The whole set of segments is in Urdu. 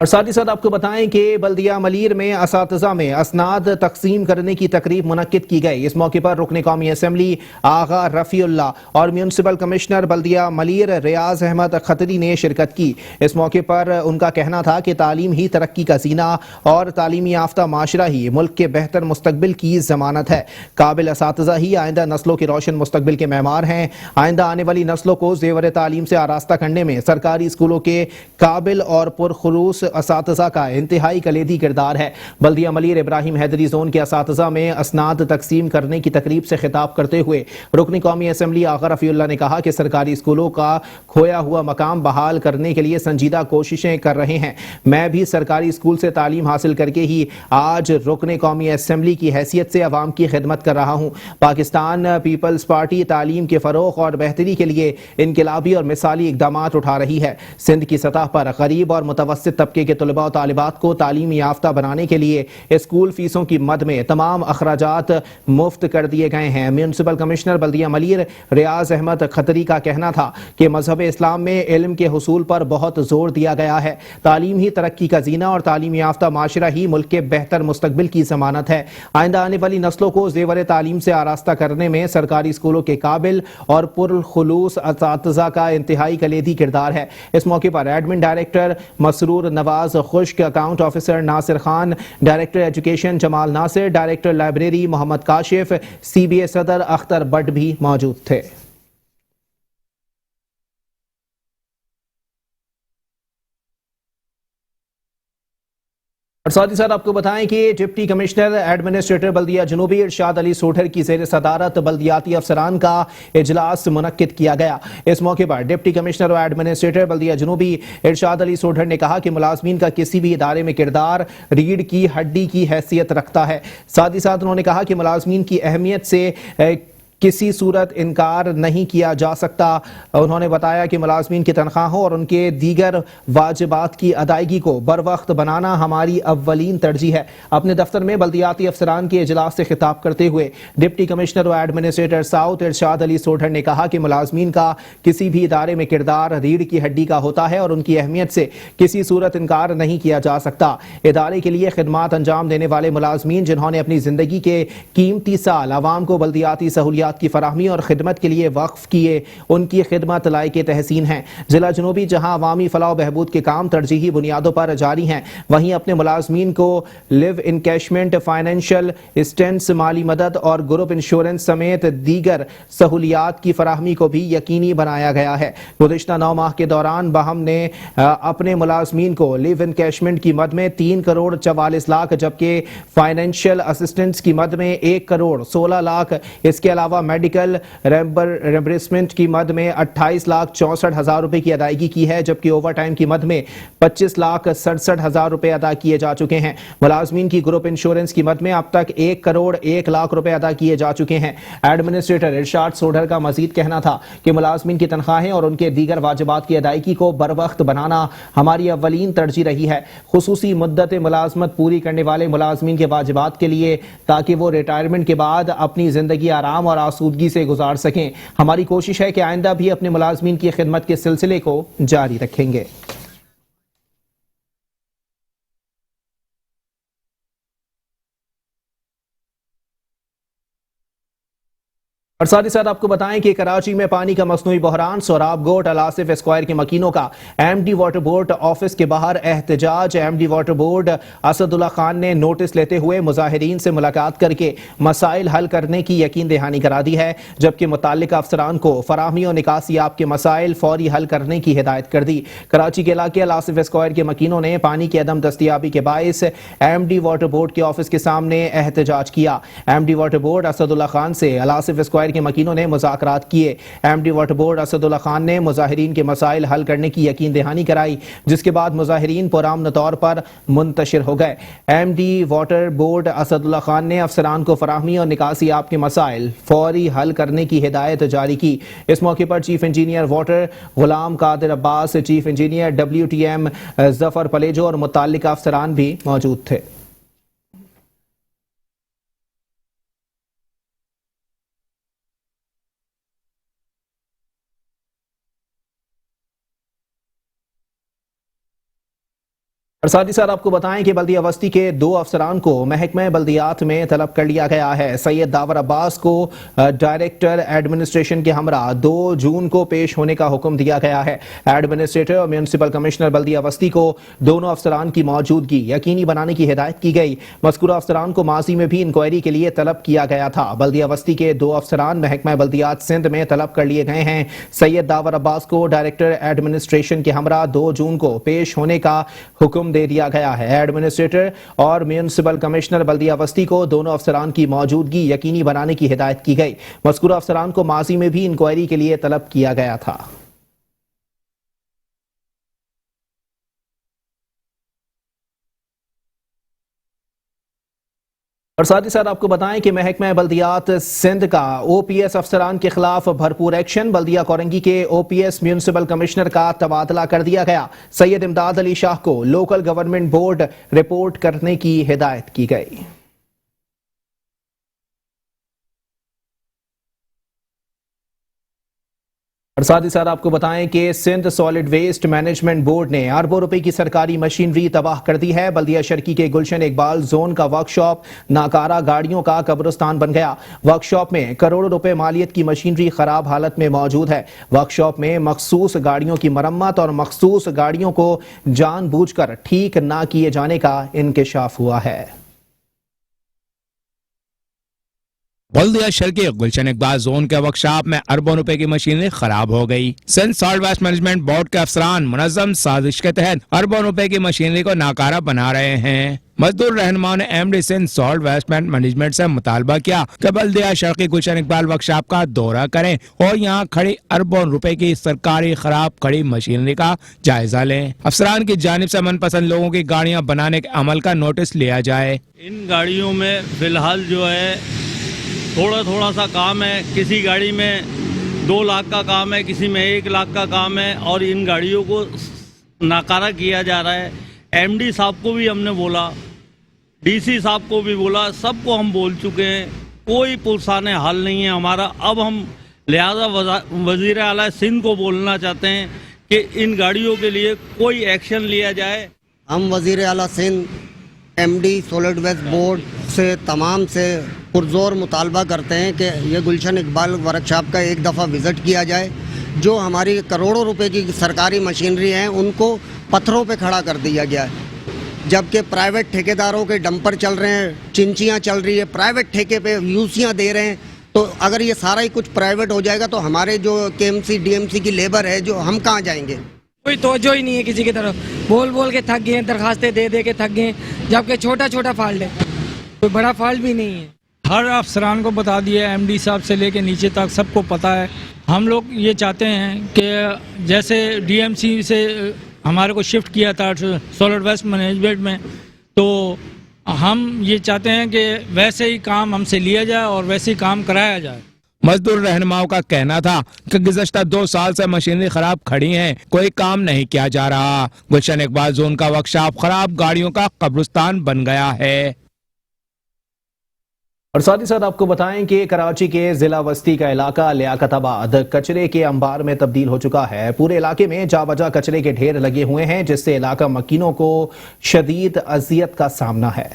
اور ساتھ ہی ساتھ آپ کو بتائیں کہ بلدیہ ملیر میں اساتذہ میں اسناد تقسیم کرنے کی تقریب منعقد کی گئی۔ اس موقع پر رکن قومی اسمبلی آغا رفیع اللہ اور میونسپل کمشنر بلدیہ ملیر ریاض احمد خطری نے شرکت کی۔ اس موقع پر ان کا کہنا تھا کہ تعلیم ہی ترقی کا زینہ اور تعلیمی یافتہ معاشرہ ہی ملک کے بہتر مستقبل کی ضمانت ہے۔ قابل اساتذہ ہی آئندہ نسلوں کے روشن مستقبل کے معمار ہیں۔ آئندہ آنے والی نسلوں کو زیور تعلیم سے آراستہ کرنے میں سرکاری اسکولوں کے قابل اور پرخلوص اساتذہ کا انتہائی کلیدی کردار ہے۔ بلدیہ ملیر ابراہیم حیدری زون کے اساتذہ میں اسناد تقسیم کرنے کی تقریب سے خطاب کرتے ہوئے رکن قومی اسمبلی آغا رفیع اللہ نے کہا کہ سرکاری اسکولوں کا کھویا ہوا مقام بحال کرنے کے لیے سنجیدہ کوششیں کر رہے ہیں۔ میں بھی سرکاری اسکول سے تعلیم حاصل کر کے ہی آج رکن قومی اسمبلی کی حیثیت سے عوام کی خدمت کر رہا ہوں۔ پاکستان پیپلز پارٹی تعلیم کے فروغ اور بہتری کے لیے انقلابی اور مثالی اقدامات اٹھا رہی ہے۔ سندھ کی سطح پر غریب اور متوسط طبقے کے طلباء و طالبات کو تعلیم یافتہ بنانے کے لیے اسکول فیسوں کی مد میں تمام اخراجات مفت کر دیے گئے ہیں۔ میونسپل کمشنر بلدیہ ملیر ریاض احمد خطری کا کہنا تھا کہ مذہب اسلام میں علم کے حصول پر بہت زور دیا گیا ہے۔ تعلیم ہی ترقی کا زینہ اور تعلیم یافتہ معاشرہ ہی ملک کے بہتر مستقبل کی ضمانت ہے۔ آئندہ آنے والی نسلوں کو زیور تعلیم سے آراستہ کرنے میں سرکاری اسکولوں کے قابل اور پرخلوص اساتذہ کا انتہائی کلیدی کردار ہے۔ اس موقع پر ایڈمن ڈائریکٹر مسرور نواز خشک، account officer Nasir Khan, director education جمال ناصر، ڈائریکٹر لائبریری محمد کاشف، سی بی اے صدر اختر بٹ بھی موجود تھے۔ اور ساتھ ہی ساتھ آپ کو بتائیں کہ ڈپٹی کمشنر ایڈمنسٹریٹر بلدیہ جنوبی ارشاد علی سوڈھر کی زیر صدارت بلدیاتی افسران کا اجلاس منعقد کیا گیا۔ اس موقع پر ڈپٹی کمشنر و ایڈمنسٹریٹر بلدیہ جنوبی ارشاد علی سوڈھر نے کہا کہ ملازمین کا کسی بھی ادارے میں کردار ریڑھ کی ہڈی کی حیثیت رکھتا ہے۔ ساتھ ہی ساتھ انہوں نے کہا کہ ملازمین کی اہمیت سے کسی صورت انکار نہیں کیا جا سکتا۔ انہوں نے بتایا کہ ملازمین کی تنخواہوں اور ان کے دیگر واجبات کی ادائیگی کو بروقت بنانا ہماری اولین ترجیح ہے۔ اپنے دفتر میں بلدیاتی افسران کے اجلاس سے خطاب کرتے ہوئے ڈپٹی کمشنر و ایڈمنسٹریٹر ساؤتھ ارشاد علی سوڈھر نے کہا کہ ملازمین کا کسی بھی ادارے میں کردار ریڑھ کی ہڈی کا ہوتا ہے اور ان کی اہمیت سے کسی صورت انکار نہیں کیا جا سکتا۔ ادارے کے لیے خدمات انجام دینے والے ملازمین جنہوں نے اپنی زندگی کے قیمتی سال عوام کو بلدیاتی سہولیات کی فراہمی اور خدمت کے لیے وقف کیے، ان کی خدمت لائق تحسین ہیں۔ ضلع جنوبی جہاں عوامی فلاح و بہبود کے کام ترجیحی بنیادوں پر جاری ہیں، وہیں اپنے ملازمین کو لیو انکیشمنٹ، فائنینشل اسسٹنس، مالی مدد اور گروپ انشورنس سمیت دیگر سہولیات کی فراہمی کو بھی یقینی بنایا گیا ہے۔ گزشتہ 9 ماہ کے دوران باہم نے اپنے ملازمین کو لیو انکیشمنٹ کی مد میں 3 کروڑ 44 لاکھ جبکہ فائنینشل اسسٹنس کی مد میں 1 کروڑ 16 لاکھ، اس کے علاوہ میڈیکل ریمبرسمنٹ کی مد میں 28 لاکھ 64 ہزار روپے کی ادائیگی کی ہے جبکہ اوور ٹائم کی مد میں 25 لاکھ 67 ہزار روپے ادا کیے جا چکے ہیں۔ ملازمین کی گروپ انشورنس کی مد میں اب تک 1 کروڑ 1 لاکھ روپے ادا کیے جا چکے ہیں۔ ایڈمنسٹریٹر ارشاد سوڈھر کا مزید کہنا تھا کہ ملازمین کی تنخواہیں اور ان کے دیگر واجبات کی ادائیگی کو بروقت بنانا ہماری اولین ترجیح رہی ہے، خصوصی مدت ملازمت پوری کرنے والے ملازمین کے واجبات کے لیے، تاکہ وہ ریٹائرمنٹ کے بعد اپنی زندگی آرام اور آسودگی سے گزار سکیں۔ ہماری کوشش ہے کہ آئندہ بھی اپنے ملازمین کی خدمت کے سلسلے کو جاری رکھیں گے۔ اور ساتھ ہی ساتھ آپ کو بتائیں کہ کراچی میں پانی کا مصنوعی بحران، سوراب گوٹ الاسف اسکوائر کے مکینوں کا M D water board office کے باہر احتجاج۔ M D water board Asad Ullah Khan نے نوٹس لیتے ہوئے مظاہرین سے ملاقات کر کے مسائل حل کرنے کی یقین دہانی کرا دی ہے جبکہ متعلقہ افسران کو فراہمی اور نکاسیاب کے مسائل فوری حل کرنے کی ہدایت کر دی۔ کراچی کے علاقے الاسف اسکوائر کے مکینوں نے پانی کی عدم دستیابی کے باعث ایم ڈی واٹر بورڈ کے آفس کے سامنے احتجاج کیا۔ M D water board Asad Ullah Khan سے الاسف اسکوائر کے مکینوں نے مذاکرات کیے۔ M D water board Asad Ullah Khan نے مظاہرین کے مسائل حل کرنے کی یقین دہانی کرائی جس کے بعد مظاہرین پرامن طور پر منتشر ہو گئے۔ M D water board Asad Ullah Khan نے افسران کو فراہمی اور نکاسیاب کے مسائل فوری حل کرنے کی ہدایت جاری کی۔ اس موقع پر chief engineer water Ghulam Qadir Abbas, chief engineer W T M Zafar Palijo اور متعلقہ افسران بھی موجود تھے۔ اور ساتھ ہی ساتھ آپ کو بتائیں کہ بلدیہ وسطی کے 2 افسران کو محکمہ بلدیات میں طلب کر لیا گیا ہے. سید داور عباس کو ڈائریکٹر ایڈمنسٹریشن کے ہمراہ 2 جون کو پیش ہونے کا حکم دیا گیا ہے. ایڈمنسٹریٹر اور میونسپل کمشنر بلدیہ وسطی کو دونوں افسران کی موجودگی یقینی بنانے کی ہدایت کی گئی. مذکورہ افسران کو ماضی میں بھی انکوائری کے لیے طلب کیا گیا تھا. بلدیہ وسطی کے 2 افسران محکمہ بلدیات سندھ میں طلب کر لیے گئے ہیں. سید داور عباس کو ڈائریکٹر ایڈمنسٹریشن کے ہمراہ 2 جون کو پیش ہونے کا حکم دے دیا گیا ہے. ایڈمنسٹریٹر اور میونسپل کمشنر بلدیہ وسطی کو دونوں افسران کی موجودگی یقینی بنانے کی ہدایت کی گئی. مذکورہ افسران کو ماضی میں بھی انکوائری کے لیے طلب کیا گیا تھا. اور ساتھ ہی ساتھ آپ کو بتائیں کہ محکمہ بلدیات سندھ کا او پی ایس افسران کے خلاف بھرپور ایکشن. بلدیہ کورنگی کے او پی ایس میونسپل کمشنر کا تبادلہ کر دیا گیا. سید امداد علی شاہ کو لوکل گورنمنٹ بورڈ رپورٹ کرنے کی ہدایت کی گئی. اور ساتھ ہی ساتھ آپ کو بتائیں کہ Sindh solid waste management board نے اربوں روپے کی سرکاری مشینری تباہ کر دی ہے. بلدیہ شرکی کے گلشن اقبال زون کا ورک شاپ ناکارہ گاڑیوں کا قبرستان بن گیا. ورک شاپ میں کروڑوں روپے مالیت کی مشینری خراب حالت میں موجود ہے. ورک شاپ میں مخصوص گاڑیوں کی مرمت اور مخصوص گاڑیوں کو جان بوجھ کر ٹھیک نہ کیے جانے کا انکشاف ہوا ہے. بلدیہ شرکی گلشن اقبال زون کے ورکشاپ میں اربوں روپے کی مشینری خراب ہو گئی. Sindh solid waste management board کے افسران منظم سازش کے تحت اربوں روپے کی مشینری کو ناکارہ بنا رہے ہیں. مزدور رہنماؤں نے M D Sindh solid waste management سے مطالبہ کیا کہ بلدیہ شرقی گلشن اقبال ورکشاپ کا دورہ کریں اور یہاں کھڑی اربوں روپے کی سرکاری خراب کھڑی مشینری کا جائزہ لیں. افسران کی جانب سے من پسند لوگوں کی گاڑیاں بنانے کے عمل کا نوٹس لیا جائے. ان گاڑیوں میں فی الحال جو ہے تھوڑا سا کام ہے. کسی گاڑی میں 2 لاکھ کا کام ہے, کسی میں 1 لاکھ کا کام ہے, اور ان گاڑیوں کو ناکارہ کیا جا رہا ہے. ایم ڈی صاحب کو بھی ہم نے بولا, ڈی سی صاحب کو بھی بولا, سب کو ہم بول چکے ہیں. کوئی پرسان حل نہیں ہے ہمارا. اب ہم لہذا وزیر اعلیٰ سندھ کو بولنا چاہتے ہیں کہ ان گاڑیوں کے لیے کوئی ایکشن لیا جائے. ہم وزیر اعلیٰ Sindh M D solid waste board سے تمام سے پرزور مطالبہ کرتے ہیں کہ یہ گلشن اقبال ورکشاپ کا ایک دفعہ وزٹ کیا جائے. جو ہماری کروڑوں روپے کی سرکاری مشینری ہیں ان کو پتھروں پہ کھڑا کر دیا گیا ہے, جبکہ پرائیویٹ ٹھیکیداروں کے ڈمپر چل رہے ہیں, چنچیاں چل رہی ہے, پرائیویٹ ٹھیکے پہ یوسیاں دے رہے ہیں. تو اگر یہ سارا ہی کچھ پرائیویٹ ہو جائے گا تو ہمارے جو K M C D M C کی لیبر ہے جو ہم کہاں جائیں گے؟ کوئی توجہ ہی نہیں ہے کسی کی طرف. بول کے تھک گئے ہیں, درخواستیں دے کے تھک گئے, جبکہ چھوٹا فالٹ ہے, کوئی بڑا فالٹ بھی نہیں ہے. ہر افسران کو بتا دیا, ایم ڈی صاحب سے لے کے نیچے تک سب کو پتہ ہے. ہم لوگ یہ چاہتے ہیں کہ جیسے ڈی ایم سی سے ہمارے کو شفٹ کیا تھا سالڈ ویسٹ مینجمنٹ میں, تو ہم یہ چاہتے ہیں کہ ویسے ہی کام ہم سے لیا جائے اور ویسے ہی کام کرایا جائے. مزدور رہنماؤں کا کہنا تھا کہ گزشتہ 2 سال سے مشینری خراب کھڑی ہیں, کوئی کام نہیں کیا جا رہا. گلشن اقبال زون کا ورکشاپ خراب گاڑیوں کا قبرستان بن گیا ہے. اور ساتھ ہی ساتھ آپ کو بتائیں کہ کراچی کے ضلع وسطی کا علاقہ لیاقت آباد کچرے کے انبار میں تبدیل ہو چکا ہے. پورے علاقے میں جا بجا کچرے کے ڈھیر لگے ہوئے ہیں, جس سے علاقہ مکینوں کو شدید اذیت کا سامنا ہے.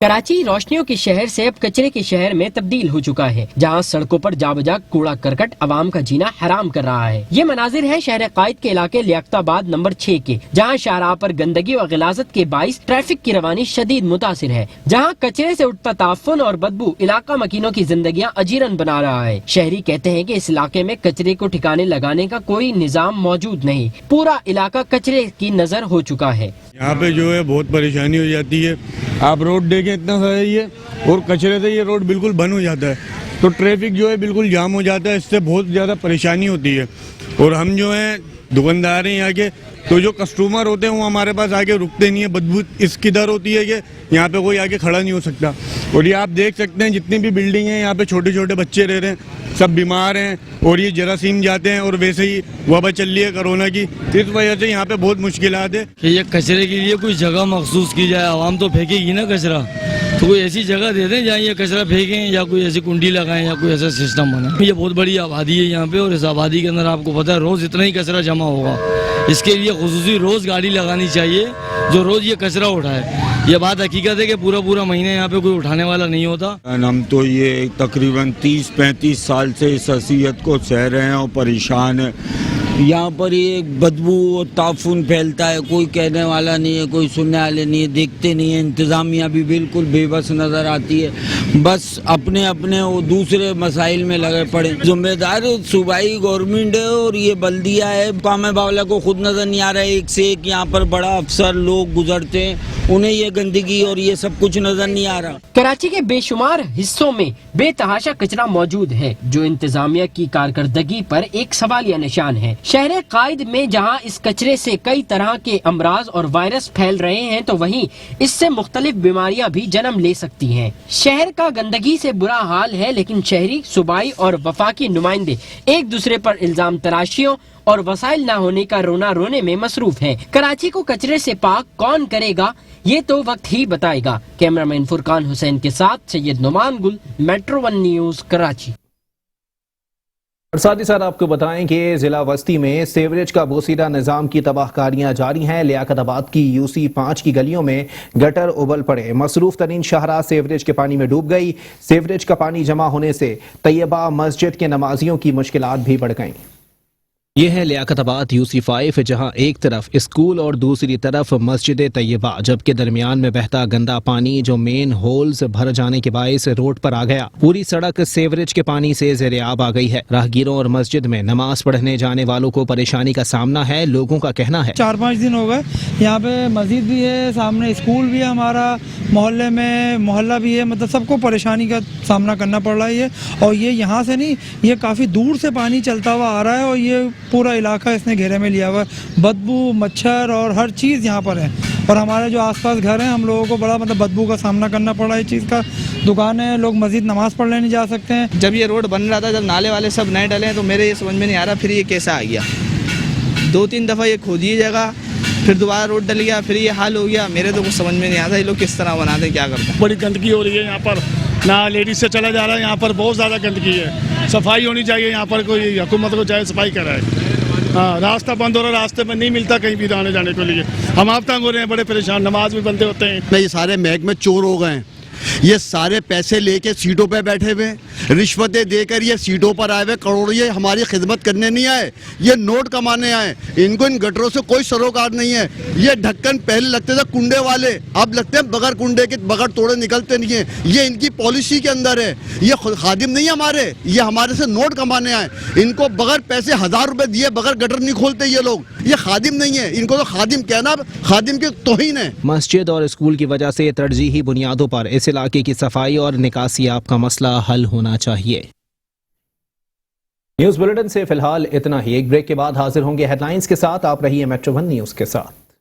کراچی روشنیوں کے شہر سے اب کچرے کے شہر میں تبدیل ہو چکا ہے, جہاں سڑکوں پر جا بجا کوڑا کرکٹ عوام کا جینا حرام کر رہا ہے. یہ مناظر ہے شہر قائد کے علاقے لیاقت آباد نمبر 6 کے, جہاں شاہراہ پر گندگی اور غلاظت کے باعث ٹریفک کی روانی شدید متاثر ہے. جہاں کچرے سے اٹھتا تعفن اور بدبو علاقہ مکینوں کی زندگیاں اجیرن بنا رہا ہے. شہری کہتے ہیں کہ اس علاقے میں کچرے کو ٹھکانے لگانے کا کوئی نظام موجود نہیں, پورا علاقہ کچرے کی نظر ہو چکا ہے. یہاں پہ جو ہے بہت پریشانی ہو جاتی ہے. آپ روڈ دیکھیں اتنا سارا ہی ہے, اور کچرے سے یہ روڈ بالکل بند ہو جاتا ہے, تو ٹریفک جو ہے بالکل جام ہو جاتا ہے. اس سے بہت زیادہ پریشانی ہوتی ہے. اور ہم جو ہیں دکاندار ہیں یہاں کے, تو جو کسٹمر ہوتے ہیں وہ ہمارے پاس آگے رکتے نہیں ہیں. بدبو اس کی در ہوتی ہے کہ یہاں پہ کوئی آگے کھڑا نہیں ہو سکتا. اور یہ آپ دیکھ سکتے ہیں جتنی بھی بلڈنگ ہیں یہاں پہ چھوٹے چھوٹے بچے رہ رہے ہیں, سب بیمار ہیں, اور یہ جراثیم جاتے ہیں, اور ویسے ہی وبا چل رہی ہے کرونا کی. اس وجہ سے یہاں پہ بہت مشکلات ہیں کہ یہ کچرے کے لیے کوئی جگہ مخصوص کی جائے. عوام تو پھینکے گی نا کچرا, تو کوئی ایسی جگہ دے دیں جہاں یہ کچرا پھینکیں, یا کوئی ایسی کنڈی لگائیں, یا کوئی ایسا سسٹم بنا. یہ بہت بڑی آبادی ہے یہاں پہ, اور اس آبادی کے اندر آپ کو پتہ ہے روز اتنا ہی کچرا جمع ہوگا. اس کے لیے خصوصی روز گاڑی لگانی چاہیے جو روز یہ کچرا اٹھائے. یہ بات حقیقت ہے کہ پورا مہینہ یہاں پہ کوئی اٹھانے والا نہیں ہوتا. ہم تو یہ تقریباً 30-35 سال سے اس اذیت کو سہ رہے ہیں اور پریشان ہیں. یہاں پر یہ بدبو اور تعفن پھیلتا ہے, کوئی کہنے والا نہیں ہے, کوئی سننے والے نہیں ہے, دیکھتے نہیں ہیں. انتظامیہ بھی بالکل بے بس نظر آتی ہے, بس اپنے وہ دوسرے مسائل میں لگے پڑے. ذمہ دار صوبائی گورنمنٹ ہے اور یہ بلدیہ ہے. کام باولہ کو خود نظر نہیں آ رہا ہے, ایک سے ایک یہاں پر بڑا افسر لوگ گزرتے ہیں, انہیں یہ گندگی اور یہ سب کچھ نظر نہیں آ رہا. کراچی کے بے شمار حصوں میں بے تحاشا کچرا موجود ہے جو انتظامیہ کی کارکردگی پر ایک سوالیہ نشان ہے. شہر قائد میں جہاں اس کچرے سے کئی طرح کے امراض اور وائرس پھیل رہے ہیں تو وہیں اس سے مختلف بیماریاں بھی جنم لے سکتی ہیں. شہر کا گندگی سے برا حال ہے, لیکن شہری, صوبائی اور وفاقی نمائندے ایک دوسرے پر الزام تراشیوں اور وسائل نہ ہونے کا رونا رونے میں مصروف ہیں. کراچی کو کچرے سے پاک کون کرے گا یہ تو وقت ہی بتائے گا. کیمرامین فرقان حسین کے ساتھ سید نعمان گل, میٹرو 1 نیوز, کراچی. اور ساتھ ہی ساتھ آپ کو بتائیں کہ ضلع وسطی میں سیوریج کا بوسیدہ نظام کی تباہ کاریاں جاری ہیں. لیاقت آباد کی UC 5 کی گلیوں میں گٹر ابل پڑے, مصروف ترین شاہراہ سیوریج کے پانی میں ڈوب گئی. سیوریج کا پانی جمع ہونے سے طیبہ مسجد کے نمازیوں کی مشکلات بھی بڑھ گئیں. یہ ہے لیاقت آباد UC 5, جہاں ایک طرف اسکول اور دوسری طرف مسجد طیبہ, جبکہ درمیان میں بہتا گندا پانی جو مین ہولز بھر جانے کے باعث روڈ پر آ گیا. پوری سڑک سیوریج کے پانی سے زیر آب آ گئی ہے. راہگیروں اور مسجد میں نماز پڑھنے جانے والوں کو پریشانی کا سامنا ہے. لوگوں کا کہنا ہے 4-5 دن ہو گئے یہاں پہ مسجد بھی ہے, سامنے اسکول بھی ہے, ہمارا محلے میں محلہ بھی ہے, مطلب سب کو پریشانی کا سامنا کرنا پڑ رہا ہے. اور یہ یہاں سے نہیں, یہ کافی دور سے پانی چلتا ہوا آ رہا ہے اور یہ پورا علاقہ اس نے گھیرے میں لیا ہوا ہے. بدبو, مچھر اور ہر چیز یہاں پر ہے. اور ہمارے جو آس پاس گھر ہیں ہم لوگوں کو بڑا بدبو کا سامنا کرنا پڑا ہے. اس چیز کا دکانیں, لوگ مسجد نماز پڑھنے نہیں جا سکتے ہیں. جب یہ روڈ بن رہا تھا, جب نالے والے سب نئے ڈلے ہیں, تو میرے یہ سمجھ میں نہیں آ رہا پھر یہ کیسا آ گیا. 2-3 دفعہ یہ کھودی جگہ, پھر دوبارہ روڈ ڈل گیا, پھر یہ حال ہو گیا. میرے تو کچھ سمجھ میں نہیں آتا یہ لوگ کس طرح بناتے ہیں, کیا کرتے ہیں. بڑی گندگی ہو رہی ہے یہاں پر, نہ لیڈیز سے چلا جا رہا ہے, یہاں پر بہت زیادہ گندگی ہے. صفائی ہونی چاہیے یہاں پر, کوئی حکومت کو چاہے صفائی کرائے. ہاں, راستہ بند ہو رہا ہے, راستے میں نہیں ملتا کہیں بھی آنے جانے کے لیے. ہم آپ تنگ ہو رہے ہیں, بڑے پریشان, نماز بھی بندے ہوتے ہیں. یہ سارے محکمے چور ہو گئے ہیں. یہ سارے پیسے لے کے سیٹوں پہ بیٹھے ہوئے, رشوتیں دے کر یہ سیٹوں پر آئے ہوئے کروڑ. یہ ہماری خدمت کرنے نہیں آئے, یہ نوٹ کمانے آئے. ان کو ان گٹروں سے کوئی سروکار نہیں ہے. یہ ڈھکن پہلے لگتے تھے کنڈے والے, اب لگتے ہیں بغیر کنڈے کے, بغیر توڑے نکلتے نہیں ہیں. یہ ان کی پالیسی کے اندر ہے. یہ خادم نہیں ہمارے, یہ ہمارے سے نوٹ کمانے آئے. ان کو بغیر پیسے 1000 روپے دیے بغیر گٹر نہیں کھولتے یہ لوگ. یہ خادم نہیں ہے, ان کو تو خادم کہنا خادم کی توہین ہے. مسجد اور اسکول کی وجہ سے ترجیحی بنیادوں پر اس علاقے کی صفائی اور نکاسیاب کا مسئلہ حل ہونا چاہیے. نیوز بلیٹن سے فی الحال اتنا ہی. ایک بریک کے بعد حاضر ہوں گے ہیڈ لائنز کے ساتھ. آپ رہیے میٹرو 1 نیوز کے ساتھ.